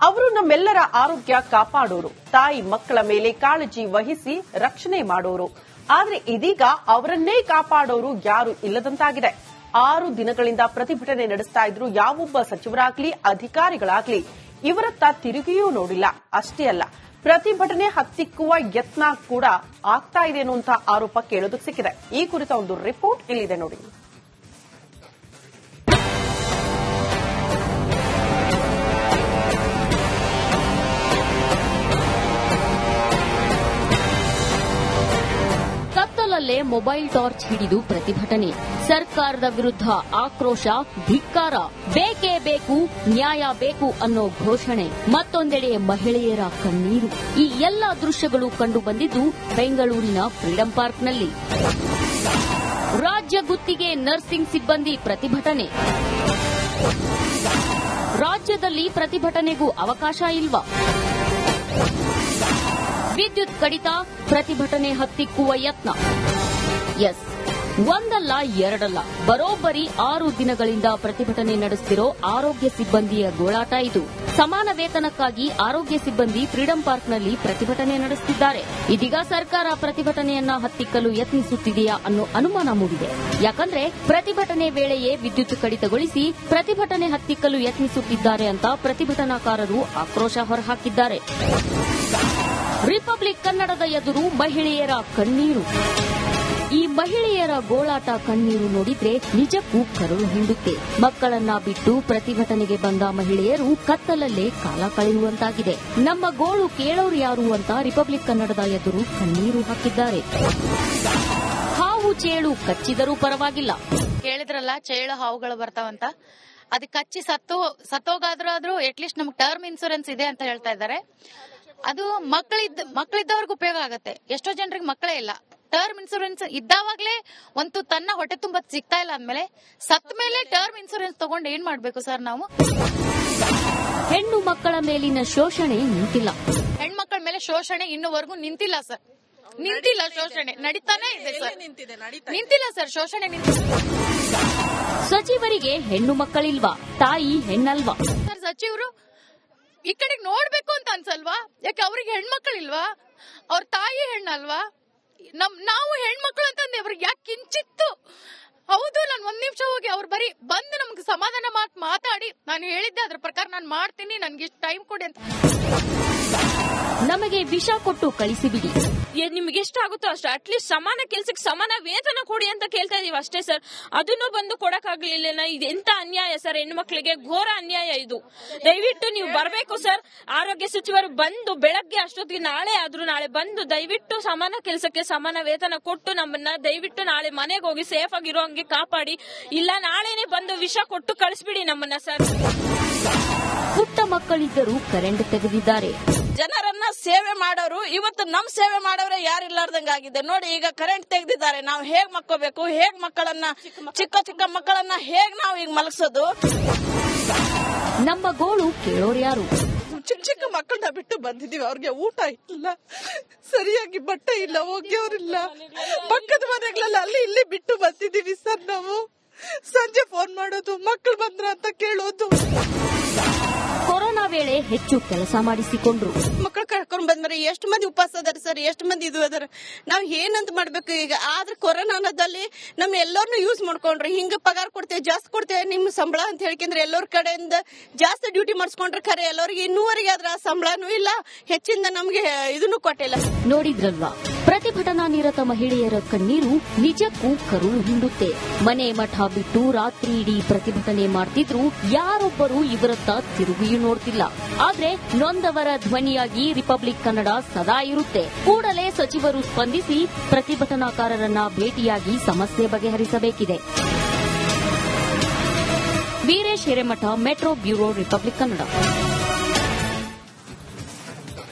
ಅವರು ನಮ್ಮೆಲ್ಲರ ಆರೋಗ್ಯ ಕಾಪಾಡೋರು, ತಾಯಿ ಮಕ್ಕಳ ಮೇಲೆ ಕಾಳಜಿ ವಹಿಸಿ ರಕ್ಷಣೆ ಮಾಡೋರು. ಆದ್ರೆ ಇದೀಗ ಅವರನ್ನೇ ಕಾಪಾಡೋರು ಯಾರು ಇಲ್ಲದಂತಾಗಿದೆ. 6 ದಿನಗಳಿಂದ ಪ್ರತಿಭಟನೆ ನಡೆಸ್ತಾ ಇದ್ರು ಯಾವೊಬ್ಬ ಸಚಿವರಾಗ್ಲಿ ಅಧಿಕಾರಿಗಳಾಗ್ಲಿ ಇವರತ್ತ ತಿರುಗಿಯೂ ನೋಡಿಲ್ಲ. ಅಷ್ಟೇ ಅಲ್ಲ, ಪ್ರತಿಭಟನೆ ಹತ್ತಿಕ್ಕುವ ಯತ್ನ ಕೂಡ ಆಗ್ತಾ ಇದೆ ಅನ್ನುವಂಥ ಆರೋಪ ಕೇಳೋದಕ್ಕೆ ಸಿಕ್ಕಿದೆ. ಈ ಕುರಿತ ಒಂದು ರಿಪೋರ್ಟ್ ಇಲ್ಲಿದೆ ನೋಡಿ. ಕತ್ತಲಲ್ಲೇ ಮೊಬೈಲ್ ಟಾರ್ಚ್ ಹಿಡಿದು ಪ್ರತಿಭಟನೆ, ಸರ್ಕಾರದ ವಿರುದ್ಧ ಆಕ್ರೋಶ, ಧಿಕ್ಕಾರ, ಬೇಕೇ ಬೇಕು, ನ್ಯಾಯ ಬೇಕು ಅನ್ನೋ ಘೋಷಣೆ. ಮತ್ತೊಂದೆಡೆ ಮಹಿಳೆಯರ ಕಣ್ಣೀರು. ಈ ಎಲ್ಲಾ ದೃಶ್ಯಗಳು ಕಂಡು ಬಂದಿದ್ದು ಬೆಂಗಳೂರಿನ ಫ್ರೀಡಂ ಪಾರ್ಕ್ನಲ್ಲಿ. ರಾಜ್ಯ ಗುತ್ತಿಗೆ ನರ್ಸಿಂಗ್ ಸಿಬ್ಬಂದಿ ಪ್ರತಿಭಟನೆ. ರಾಜ್ಯದಲ್ಲಿ ಪ್ರತಿಭಟನೆಗೂ ಅವಕಾಶ ಇಲ್ವಾ? ವಿದ್ಯುತ್ ಕಡಿತ, ಪ್ರತಿಭಟನೆ ಹತ್ತಿಕ್ಕುವ ಯತ್ನ. ಎಸ್, ಒಂದಲ್ಲ ಎರಡಲ್ಲ, ಬರೋಬ್ಬರಿ 6 ದಿನಗಳಿಂದ ಪ್ರತಿಭಟನೆ ನಡೆಸುತ್ತಿರೋ ಆರೋಗ್ಯ ಸಿಬ್ಬಂದಿಯ ಗೋಳಾಟ ಇದು. ಸಮಾನ ವೇತನಕ್ಕಾಗಿ ಆರೋಗ್ಯ ಸಿಬ್ಬಂದಿ ಫ್ರೀಡಂ ಪಾರ್ಕ್ನಲ್ಲಿ ಪ್ರತಿಭಟನೆ ನಡೆಸುತ್ತಿದ್ದಾರೆ. ಇದೀಗ ಸರ್ಕಾರ ಪ್ರತಿಭಟನೆಯನ್ನ ಹತ್ತಿಕ್ಕಲು ಯತ್ನಿಸುತ್ತಿದೆಯಾ ಅನ್ನೋ ಅನುಮಾನ ಮೂಡಿದೆ. ಯಾಕಂದ್ರೆ ಪ್ರತಿಭಟನೆ ವೇಳೆಯೇ ವಿದ್ಯುತ್ ಕಡಿತಗೊಳಿಸಿ ಪ್ರತಿಭಟನೆ ಹತ್ತಿಕ್ಕಲು ಯತ್ನಿಸುತ್ತಿದ್ದಾರೆ ಅಂತ ಪ್ರತಿಭಟನಾಕಾರರು ಆಕ್ರೋಶ ಹೊರಹಾಕಿದ್ದಾರೆ. ರಿಪಬ್ಲಿಕ್ ಕನ್ನಡದ ಎದುರು ಮಹಿಳೆಯರ ಕಣ್ಣೀರು. ಈ ಮಹಿಳೆಯರ ಗೋಳಾಟ, ಕಣ್ಣೀರು ನೋಡಿದ್ರೆ ನಿಜಕ್ಕೂ ಕರುಳು ಹಿಂಡುತ್ತೆ. ಮಕ್ಕಳನ್ನ ಬಿಟ್ಟು ಪ್ರತಿಭಟನೆಗೆ ಬಂದ ಮಹಿಳೆಯರು ಕತ್ತಲಲ್ಲೇ ಕಾಲ ಕಳೆಯುವಂತಾಗಿದೆ. ನಮ್ಮ ಗೋಳು ಕೇಳೋರು ಯಾರು ಅಂತ ರಿಪಬ್ಲಿಕ್ ಕನ್ನಡದ ಎದುರು ಕಣ್ಣೀರು ಹಾಕಿದ್ದಾರೆ. ಹಾವು ಚೇಳು ಕಚ್ಚಿದರೂ ಪರವಾಗಿಲ್ಲ. ಕೇಳಿದ್ರಲ್ಲ, ಚೇಳು ಹಾವುಗಳು ಬರ್ತಾವಂತ. ಅದಕ್ಕೆ ಕಚ್ಚಿ ಸತ್ತೋಗಾದ್ರೂ ಅಟ್ಲೀಸ್ಟ್ ನಮ್ಗೆ ಟರ್ಮ್ ಇನ್ಸೂರೆನ್ಸ್ ಇದೆ ಅಂತ ಹೇಳ್ತಾ ಇದ್ದಾರೆ. ಅದು ಮಕ್ಕಳಿದ್ದವ್ರಿಗೆ ಉಪಯೋಗ ಆಗುತ್ತೆ. ಎಷ್ಟೋ ಜನರಿಗೆ ಮಕ್ಕಳೇ ಇಲ್ಲ. ಟರ್ಮ್ ಇನ್ಸೂರೆನ್ಸ್ ಇದ್ದಾವಾಗ್ಲೇ ಒಂದು ತನ್ನ ಹೊಟ್ಟೆ ತುಂಬ ಸಿಗ್ತಾ ಇಲ್ಲ ಅಂದ್ಮೇಲೆ ಸತ್ ಮೇಲೆ ಟರ್ಮ್ ಇನ್ಸೂರೆನ್ಸ್ ತಗೊಂಡು ಏನ್ ಮಾಡ್ಬೇಕು ಸರ್ ನಾವು? ಹೆಣ್ಣು ಮಕ್ಕಳ ಮೇಲಿನ ಶೋಷಣೆ ನಿಂತಿಲ್ಲ. ಹೆಣ್ಮಕ್ಳ ಮೇಲೆ ಶೋಷಣೆ ಇನ್ನೂವರೆಗೂ ನಿಂತಿಲ್ಲ ಸರ್. ನಿಂತಿಲ್ಲ, ಶೋಷಣೆ ನಡೀತಾನೆ ಇದೆ ಸರ್. ನಿಂತಿಲ್ಲ ಸರ್, ಶೋಷಣೆ ನಿಂತಿಲ್ಲ. ಸಚಿವರಿಗೆ ಹೆಣ್ಣು ಮಕ್ಕಳಿಲ್ವಾ? ತಾಯಿ ಹೆಣ್ಣಲ್ವಾ? ಸರ್, ಸಚಿವರು ಈ ಕಡೆಗೆ ನೋಡ್ಬೇಕು ಅಂತ ಅನ್ಸಲ್ವಾ? ಯಾಕೆ ಅವ್ರಿಗೆ ಹೆಣ್ಮಕ್ಳಿಲ್ವಾ? ಅವ್ರ ತಾಯಿ ಹೆಣ್ಣಲ್ವಾ? ನಾವು ಹೆಣ್ಮಕ್ಳು ಅಂತಂದ್ರೆ ಅವ್ರಿಗೆ ಯಾಕೆ ಕಿಂಚಿತ್ತು? ಹೌದು, ನಾನು 1 ನಿಮಿಷ ಹೋಗಿ ಅವ್ರು ಬರೀ ಬಂದು ನಮ್ಗೆ ಸಮಾಧಾನ ಮಾತಾಡಿ ನಾನು ಹೇಳಿದ್ದೆ ಅದ್ರ ಪ್ರಕಾರ ನಾನು ಮಾಡ್ತೀನಿ, ನನ್ಗೆ ಇಷ್ಟು ಟೈಮ್ ಕೊಡಿ ಅಂತ. ನಮಗೆ ವಿಷ ಕೊಟ್ಟು ಕಳಿಸಿಬಿಡಿ, ನಿಮ್ಗೆ ಎಷ್ಟಾಗುತ್ತೋ ಅಷ್ಟು, ಅಟ್ಲೀಸ್ಟ್ ಸಮಾನ ಕೆಲ್ಸಕ್ಕೆ ಸಮಾನ ವೇತನ ಕೊಡಿ ಅಂತ ಕೇಳ್ತಾ ಇದೀವಿ ಅಷ್ಟೇ ಸರ್. ಅದನ್ನು ಬಂದು ಕೊಡಕ್ಕಾಗ್ಲಿಲ್ಲ. ಇದು ಎಂತ ಅನ್ಯಾಯ ಸರ್, ಹೆಣ್ಮಕ್ಳಿಗೆ ಘೋರ ಅನ್ಯಾಯ ಇದು. ದಯವಿಟ್ಟು ನೀವು ಬರಬೇಕು ಸರ್. ಆರೋಗ್ಯ ಸಚಿವರು ಬಂದು ಬೆಳಗ್ಗೆ ಅಷ್ಟೊತ್ತಿಗೆ ನಾಳೆ ಬಂದು ದಯವಿಟ್ಟು ಸಮಾನ ಕೆಲಸಕ್ಕೆ ಸಮಾನ ವೇತನ ಕೊಟ್ಟು ನಮ್ಮನ್ನ ದಯವಿಟ್ಟು ನಾಳೆ ಮನೆಗೆ ಹೋಗಿ ಸೇಫ್ ಆಗಿರೋ ಹಂಗೆ ಕಾಪಾಡಿ. ಇಲ್ಲ ನಾಳೆನೆ ಬಂದು ವಿಷ ಕೊಟ್ಟು ಕಳಿಸ್ಬಿಡಿ ನಮ್ಮನ್ನ ಸರ್. ಪುಟ್ಟ ಮಕ್ಕಳಿದ್ದರೂ ಕರೆಂಟ್ ತೆಗೆದಿದ್ದಾರೆ. ಜನರನ್ನ ಸೇವೆ ಮಾಡೋರು ಇವತ್ತು ನಮ್ ಸೇವೆ ಮಾಡೋರೇ ಯಾರಿಲ್ಲಾರ್ದಂಗಾಗಿದೆ ನೋಡಿ. ಈಗ ಕರೆಂಟ್ ತೆಗೆದಿದ್ದಾರೆ. ನಾವು ಹೇಗ್ ಮಕ್ಕೋಬೇಕು? ಹೇಗ್ ಮಕ್ಕಳನ್ನ, ಚಿಕ್ಕ ಮಕ್ಕಳನ್ನ ಹೇಗ್ ನಾವು ಈಗ ಮಲಗಿಸೋದು? ನಮ್ಮ ಗೋಳು ಕೇಳೋರ್ಯಾರು? ಚಿಕ್ಕ ಮಕ್ಕಳನ್ನ ಬಿಟ್ಟು ಬಂದಿದೀವಿ. ಅವ್ರಿಗೆ ಊಟ ಇಲ್ಲ, ಸರಿಯಾಗಿ ಬಟ್ಟೆ ಇಲ್ಲ, ಒಗೆಯೋರಿಲ್ಲ. ಪಕ್ಕದ ಮನೆಗಳೆಲ್ಲ ಅಲ್ಲಿ ಇಲ್ಲಿ ಬಿಟ್ಟು ಬಂದಿದೀವಿ ಸರ್. ನಾವು ಸಂಜೆ ಫೋನ್ ಮಾಡೋದು, ಮಕ್ಕಳು ಬಂದ್ರ ಅಂತ ಕೇಳೋದು. ಕೊರೋನಾ ವೇಳೆ ಹೆಚ್ಚು ಕೆಲಸ ಮಾಡಿಸಿಕೊಂಡ್ರು. ಮಕ್ಕಳು ಕರ್ಕೊಂಡ್ ಬಂದ್ಮೇಲೆ ಎಷ್ಟು ಮಂದಿ ಉಪವಾಸ ಅದಾರ ಸರ್, ಎಷ್ಟು ಮಂದಿ ಇದು ಅದಾರ. ನಾವ್ ಏನಂತ ಮಾಡ್ಬೇಕು ಈಗ? ಆದ್ರೆ ಕೊರೋನಾ ಅನ್ನೋದಲ್ಲಿ ನಮ್ ಎಲ್ಲರನ್ನು ಯೂಸ್ ಮಾಡ್ಕೊಂಡ್ರಿ. ಹಿಂಗ ಪಗಾರ ಕೊಡ್ತೇವೆ, ಜಾಸ್ತಿ ಕೊಡ್ತೇವೆ ನಿಮ್ ಸಂಬಳ ಅಂತ ಹೇಳ್ಕೊಂಡ್ರೆ ಎಲ್ಲರ ಕಡೆಯಿಂದ ಜಾಸ್ತಿ ಡ್ಯೂಟಿ ಮಾಡಿಸ್ಕೊಂಡ್ರೆ ಖರೆ ಎಲ್ಲರಿಗೆ ಇನ್ನೂವರೆಗೆ ಆದ್ರ ಸಂಬಳನೂ ಇಲ್ಲ, ಹೆಚ್ಚಿಂದ ನಮ್ಗೆ ಇದನ್ನು ಕೊಟ್ಟಿಲ್ಲ. ನೋಡಿದ್ರಲ್ವಾ, ಪ್ರತಿಭಟನಾ ನಿರತ ಮಹಿಳೆಯರ ಕಣ್ಣೀರು ನಿಜಕ್ಕೂ ಕರುಳು ಹಿಂಡುತ್ತೆ. ಮನೆ ಮಠ ಬಿಟ್ಟು ರಾತ್ರಿ ಇಡೀ ಪ್ರತಿಭಟನೆ ಮಾಡ್ತಿದ್ರು, ಯಾರೊಬ್ಬರು ಇವರತ್ತ ತಿರುಗಿಯೂ ನೋಡ್ತಿಲ್ಲ. ಆದ್ರೆ ನೊಂದವರ ಧ್ವನಿಯಾಗಿ ರಿಪಬ್ಲಿಕ್ ಕನ್ನಡ ಸದಾ ಇರುತ್ತೆ. ಕೂಡಲೇ ಸಚಿವರು ಸ್ಪಂದಿಸಿ ಪ್ರತಿಭಟನಾಕಾರರನ್ನ ಭೇಟಿಯಾಗಿ ಸಮಸ್ಯೆ ಬಗೆಹರಿಸಬೇಕಿದೆ. Veeresh Hiremath, metro bureau, Republic Kannada.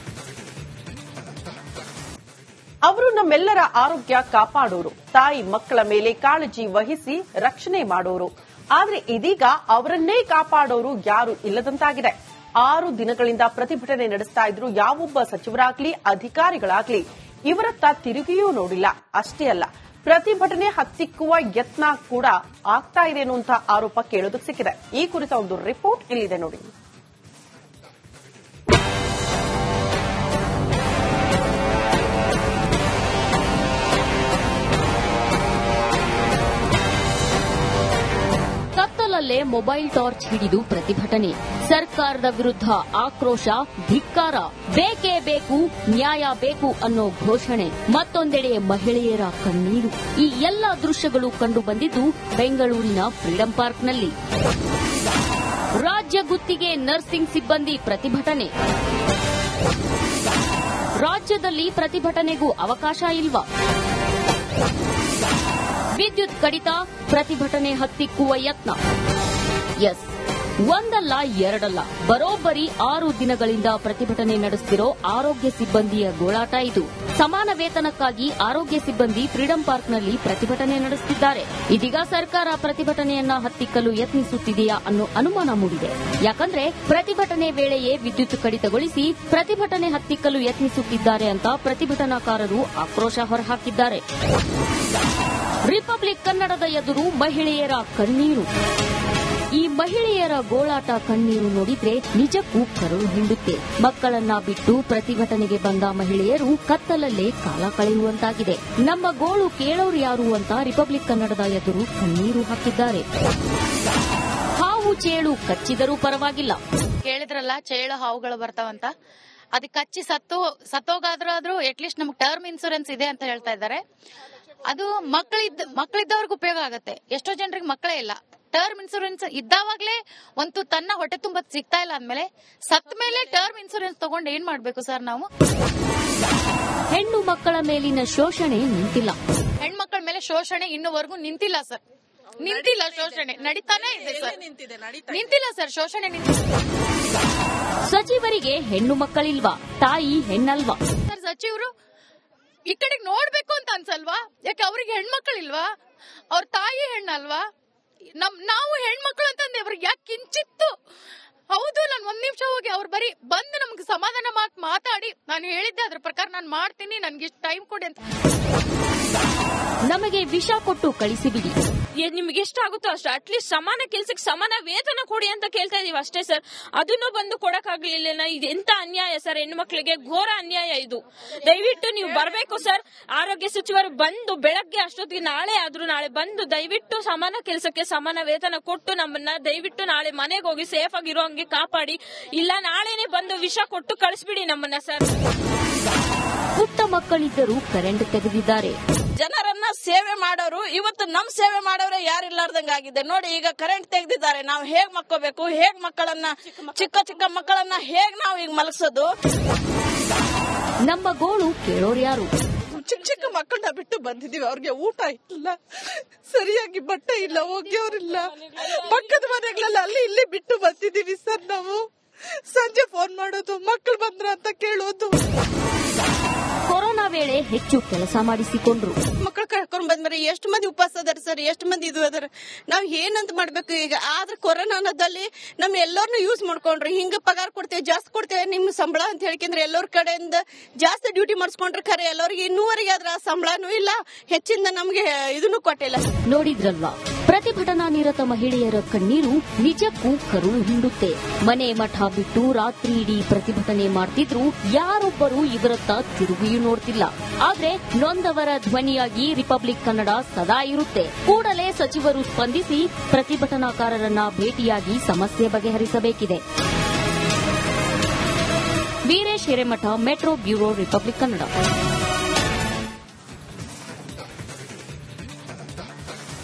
ಅವರು ನಮ್ಮೆಲ್ಲರ ಆರೋಗ್ಯ ಕಾಪಾಡೋರು, ತಾಯಿ ಮಕ್ಕಳ ಮೇಲೆ ಕಾಳಜಿ ವಹಿಸಿ ರಕ್ಷಣೆ ಮಾಡೋರು. ಆದ್ರೆ ಇದೀಗ ಅವರನ್ನೇ ಕಾಪಾಡೋರು ಯಾರು ಇಲ್ಲದಂತಾಗಿದೆ. 6 ದಿನಗಳಿಂದ ಪ್ರತಿಭಟನೆ ನಡೆಸ್ತಾ ಇದ್ರು ಯಾವೊಬ್ಬ ಸಚಿವರಾಗ್ಲಿ ಅಧಿಕಾರಿಗಳಾಗ್ಲಿ ಇವರತ್ತ ತಿರುಗಿಯೂ ನೋಡಿಲ್ಲ. ಅಷ್ಟೇ ಅಲ್ಲ, ಪ್ರತಿಭಟನೆ ಹತ್ತಿಕ್ಕುವ ಯತ್ನ ಕೂಡ ಆಗ್ತಾ ಇದೆ ಅನ್ನುವಂಥ ಆರೋಪ ಕೇಳೋದಕ್ಕೆ ಸಿಕ್ಕಿದೆ. ಈ ಕುರಿತ ಒಂದು ರಿಪೋರ್ಟ್ ಇಲ್ಲಿದೆ ನೋಡಿ. ಮೊಬೈಲ್ ಟಾರ್ಚ್ ಹಿಡಿದು ಪ್ರತಿಭಟನೆ. ಸರ್ಕಾರದ ವಿರುದ್ಧ ಆಕ್ರೋಶ, ಧಿಕ್ಕಾರ. ಬೇಕೇ ಬೇಕು, ನ್ಯಾಯ ಬೇಕು ಅನ್ನೋ ಘೋಷಣೆ. ಮತ್ತೊಂದೆಡೆ ಮಹಿಳೆಯರ ಕಣ್ಣೀರು. ಈ ಎಲ್ಲ ದೃಶ್ಯಗಳು ಕಂಡು ಬಂದಿದ್ದು ಬೆಂಗಳೂರಿನ ಫ್ರೀಡಂ ಪಾರ್ಕ್ನಲ್ಲಿ. ರಾಜ್ಯ ಗುತ್ತಿಗೆ ನರ್ಸಿಂಗ್ ಸಿಬ್ಬಂದಿ ಪ್ರತಿಭಟನೆ. ರಾಜ್ಯದಲ್ಲಿ ಪ್ರತಿಭಟನೆಗೂ ಅವಕಾಶ ಇಲ್ವಾ? ವಿದ್ಯುತ್ ಕಡಿತ, ಪ್ರತಿಭಟನೆ ಹತ್ತಿಕ್ಕುವ ಯತ್ನ. ಎಸ್, ಒಂದಲ್ಲ ಎರಡಲ್ಲ, ಬರೋಬ್ಬರಿ 6 ದಿನಗಳಿಂದ ಪ್ರತಿಭಟನೆ ನಡೆಸುತ್ತಿರೋ ಆರೋಗ್ಯ ಸಿಬ್ಬಂದಿಯ ಗೋಳಾಟ ಇದು. ಸಮಾನ ವೇತನಕ್ಕಾಗಿ ಆರೋಗ್ಯ ಸಿಬ್ಬಂದಿ ಫ್ರೀಡಂ ಪಾರ್ಕ್ನಲ್ಲಿ ಪ್ರತಿಭಟನೆ ನಡೆಸುತ್ತಿದ್ದಾರೆ. ಇದೀಗ ಸರ್ಕಾರ ಪ್ರತಿಭಟನೆಯನ್ನ ಹತ್ತಿಕ್ಕಲು ಯತ್ನಿಸುತ್ತಿದೆಯಾ ಅನ್ನೋ ಅನುಮಾನ ಮೂಡಿದೆ. ಯಾಕಂದ್ರೆ ಪ್ರತಿಭಟನೆ ವೇಳೆಯೇ ವಿದ್ಯುತ್ ಕಡಿತಗೊಳಿಸಿ ಪ್ರತಿಭಟನೆ ಹತ್ತಿಕ್ಕಲು ಯತ್ನಿಸುತ್ತಿದ್ದಾರೆ ಅಂತ ಪ್ರತಿಭಟನಾಕಾರರು ಆಕ್ರೋಶ ಹೊರಹಾಕಿದ್ದಾರೆ. ರಿಪಬ್ಲಿಕ್ ಕನ್ನಡದ ಎದುರು ಮಹಿಳೆಯರ ಕಣ್ಣೀರು. ಈ ಮಹಿಳೆಯರ ಗೋಳಾಟ, ಕಣ್ಣೀರು ನೋಡಿದ್ರೆ ನಿಜಕ್ಕೂ ಕರುಳು ಹಿಂಡುತ್ತೆ. ಮಕ್ಕಳನ್ನ ಬಿಟ್ಟು ಪ್ರತಿಭಟನೆಗೆ ಬಂದ ಮಹಿಳೆಯರು ಕತ್ತಲಲ್ಲೇ ಕಾಲ ಕಳೆಯುವಂತಾಗಿದೆ. ನಮ್ಮ ಗೋಳು ಕೇಳೋರು ಯಾರು ಅಂತ ರಿಪಬ್ಲಿಕ್ ಕನ್ನಡದ ಎದುರು ಕಣ್ಣೀರು ಹಾಕಿದ್ದಾರೆ. ಹಾವು ಚೇಳು ಕಚ್ಚಿದರೂ ಪರವಾಗಿಲ್ಲ. ಕೇಳಿದ್ರಲ್ಲ, ಚೇಳು ಹಾವುಗಳು ಬರ್ತಾವಂತ. ಅದಕ್ಕೆ ಕಚ್ಚಿ ಸತ್ತೋಗಾದ್ರೂ ಅಟ್ಲೀಸ್ಟ್ ನಮ್ಗೆ ಟರ್ಮ್ ಇನ್ಸೂರೆನ್ಸ್ ಇದೆ ಅಂತ ಹೇಳ್ತಾ ಇದ್ದಾರೆ. ಅದು ಮಕ್ಕಳಿದ್ದವ್ರಿಗೆ ಉಪಯೋಗ ಆಗತ್ತೆ. ಎಷ್ಟೋ ಜನರಿಗೆ ಮಕ್ಕಳೇ ಇಲ್ಲ. ಟರ್ಮ್ ಇನ್ಸೂರೆನ್ಸ್ ಇದ್ದಾವಾಗ್ಲೇ ಒಂದು ತನ್ನ ಹೊಟ್ಟೆ ತುಂಬ ಸಿಗ್ತಾ ಇಲ್ಲ ಅಂದ್ಮೇಲೆ ಸತ್ತ ಮೇಲೆ ಟರ್ಮ್ ಇನ್ಸೂರೆನ್ಸ್ ತಗೊಂಡು ಏನ್ ಮಾಡ್ಬೇಕು ಸರ್ ನಾವು? ಹೆಣ್ಣು ಮಕ್ಕಳ ಮೇಲಿನ ಶೋಷಣೆ ನಿಂತಿಲ್ಲ. ಹೆಣ್ಮಕ್ಳ ಮೇಲೆ ಶೋಷಣೆ ಇನ್ನುವರೆಗೂ ನಿಂತಿಲ್ಲ ಸರ್. ನಿಂತಿಲ್ಲ, ಶೋಷಣೆ ನಡೀತಾನೆ ಇದೆ ಸರ್. ನಿಂತಿಲ್ಲ ಸರ್, ಶೋಷಣೆ ನಿಂತಿಲ್ಲ. ಸಚಿವರಿಗೆ ಹೆಣ್ಣು ಮಕ್ಕಳಿಲ್ವಾ? ತಾಯಿ ಹೆಣ್ಣಲ್ವಾ? ಸರ್, ಸಚಿವರು ಈ ಕಡೆಗೆ ನೋಡ್ಬೇಕು ಅಂತ ಅನ್ಸಲ್ವಾ? ಯಾಕೆ ಅವ್ರಿಗೆ ಹೆಣ್ಮಕ್ಳಿಲ್ವಾ? ಅವ್ರ ತಾಯಿ ಹೆಣ್ಣಲ್ವಾ? ನಾವು ಹೆಣ್ಮಕ್ಳು ಅಂತಂದ್ರೆ ಅವ್ರಿಗೆ ಯಾಕೆ ಕಿಂಚಿತ್ತು? ಹೌದು, ನಾನು 1 ನಿಮಿಷ ಹೋಗಿ ಅವ್ರು ಬರೀ ಬಂದು ನಮ್ಗೆ ಸಮಾಧಾನ ಮಾತಾಡಿ ನಾನು ಹೇಳಿದ್ದೆ ಅದ್ರ ಪ್ರಕಾರ ನಾನು ಮಾಡ್ತೀನಿ, ನನ್ಗೆ ಇಷ್ಟು ಟೈಮ್ ಕೊಡಿ ಅಂತ. ನಮಗೆ ವಿಷ ಕೊಟ್ಟು ಕಳಿಸಿಬಿಡಿ. ನಿಮ್ಗೆ ಎಷ್ಟಾಗುತ್ತೋ ಅಷ್ಟು ಅಟ್ಲೀಸ್ಟ್ ಸಮಾನ ಕೆಲ್ಸಕ್ಕೆ ಸಮಾನ ವೇತನ ಕೊಡಿ ಅಂತ ಕೇಳ್ತಾ ಇದೀವಿ ಅಷ್ಟೇ ಸರ್. ಅದನ್ನು ಬಂದು ಕೊಡಕ್ಕಾಗ್ಲಿಲ್ಲ. ಇದೆಂತ ಅನ್ಯಾಯ ಸರ್, ಹೆಣ್ಮಕ್ಳಿಗೆ ಘೋರ ಅನ್ಯಾಯ ಇದು. ದಯವಿಟ್ಟು ನೀವು ಬರಬೇಕು ಸರ್. ಆರೋಗ್ಯ ಸಚಿವರು ಬಂದು ಬೆಳಗ್ಗೆ ಅಷ್ಟೊತ್ತಿಗೆ ನಾಳೆ ಬಂದು ದಯವಿಟ್ಟು ಸಮಾನ ಕೆಲಸಕ್ಕೆ ಸಮಾನ ವೇತನ ಕೊಟ್ಟು ನಮ್ಮನ್ನ ದಯವಿಟ್ಟು ನಾಳೆ ಮನೆಗೆ ಹೋಗಿ ಸೇಫ್ ಆಗಿರೋ ಹಂಗೆ ಕಾಪಾಡಿ. ಇಲ್ಲ ನಾಳೆನೆ ಬಂದು ವಿಷ ಕೊಟ್ಟು ಕಳಿಸ್ಬಿಡಿ ನಮ್ಮನ್ನ ಸರ್. ಪುಟ್ಟ ಮಕ್ಕಳಿದ್ದರೂ ಕರೆಂಟ್ ತೆಗೆದಿದ್ದಾರೆ. ಜನರನ್ನ ಸೇವೆ ಮಾಡೋರು ಇವತ್ತು ನಮ್ ಸೇವೆ ಮಾಡೋರೇ ಯಾರಿಲ್ಲಾರ್ದಂಗಾಗಿದೆ ನೋಡಿ. ಈಗ ಕರೆಂಟ್ ತೆಗೆದಿದ್ದಾರೆ, ನಾವು ಹೇಗ್ ಮಕ್ಕೋಬೇಕು? ಹೇಗ್ ಮಕ್ಕಳನ್ನ, ಚಿಕ್ಕ ಮಕ್ಕಳನ್ನ ಹೇಗ್ ನಾವು ಈಗ ಮಲಗಿಸೋದು? ನಮ್ಮ ಗೋಳು ಕೇಳೋರು ಯಾರು? ಚಿಕ್ಕ ಮಕ್ಕಳನ್ನ ಬಿಟ್ಟು ಬಂದಿದೀವಿ. ಅವ್ರಿಗೆ ಊಟ ಇಲ್ಲ, ಸರಿಯಾಗಿ ಬಟ್ಟೆ ಇಲ್ಲ, ಒಗ್ಯೋರಿಲ್ಲ. ಪಕ್ಕದ ಮನೆಗಳೆಲ್ಲ ಅಲ್ಲಿ ಇಲ್ಲಿ ಬಿಟ್ಟು ಬಂದಿದೀವಿ ಸರ್. ನಾವು ಸಂಜೆ ಫೋನ್ ಮಾಡೋದು, ಮಕ್ಕಳು ಬಂದ್ರ ಅಂತ ಕೇಳೋದು. ಕೊರೋನಾ ವೇಳೆ ಹೆಚ್ಚು ಕೆಲಸ ಮಾಡಿಸಿಕೊಂಡ್ರು. ಮಕ್ಕಳು ಕರ್ಕೊಂಡ್ ಬಂದ್ಮೇಲೆ ಎಷ್ಟು ಮಂದಿ ಉಪವಾಸ ಅದಾರ ಸರ್, ಎಷ್ಟು ಮಂದಿ ಇದು ಅದಾರ. ನಾವ್ ಏನಂತ ಮಾಡ್ಬೇಕು ಈಗ? ಆದ್ರೆ ಕೊರೋನಾದಲ್ಲಿ ನಮ್ ಎಲ್ಲರನ್ನು ಯೂಸ್ ಮಾಡ್ಕೊಂಡ್ರಿ. ಹಿಂಗ ಪಗಾರ ಕೊಡ್ತೇವೆ, ಜಾಸ್ತಿ ಕೊಡ್ತೇವೆ ನಿಮ್ ಸಂಬಳ ಅಂತ ಹೇಳ್ಕೊಂಡ್ರೆ ಎಲ್ಲರ ಕಡೆಯಿಂದ ಜಾಸ್ತಿ ಡ್ಯೂಟಿ ಮಾಡಿಸ್ಕೊಂಡ್ರೆ ಖರೆ ಎಲ್ಲರಿಗೆ ಇನ್ನೂವರೆಗೆ ಆದ್ರ ಸಂಬಳನೂ ಇಲ್ಲ, ಹೆಚ್ಚಿಂದ ನಮ್ಗೆ ಇದನ್ನು ಕೊಟ್ಟಿಲ್ಲ. ನೋಡಿದ್ರಲ್ವಾ, ಪ್ರತಿಭಟನಾ ನಿರತ ಮಹಿಳೆಯರ ಕಣ್ಣೀರು ನಿಜಕ್ಕೂ ಕರುಳು ಹಿಂಡುತ್ತೆ. ಮನೆ ಮಠ ಬಿಟ್ಟು ರಾತ್ರಿ ಇಡೀ ಪ್ರತಿಭಟನೆ ಮಾಡ್ತಿದ್ರು. ಯಾರೊಬ್ಬರು ಇವರತ್ತ ತಿರುಗಿಯೂ ನೋಡ್ತಿಲ್ಲ. ಆದ್ರೆ ನೊಂದವರ ಧ್ವನಿಯಾಗಿ ರಿಪಬ್ಲಿಕ್ ಕನ್ನಡ ಸದಾ ಇರುತ್ತೆ. ಕೂಡಲೇ ಸಚಿವರು ಸ್ಪಂದಿಸಿ ಪ್ರತಿಭಟನಾಕಾರರನ್ನ ಭೇಟಿಯಾಗಿ ಸಮಸ್ಯೆ ಬಗೆಹರಿಸಬೇಕಿದೆ. Veeresh Hiremath, metro bureau, Republic Kannada.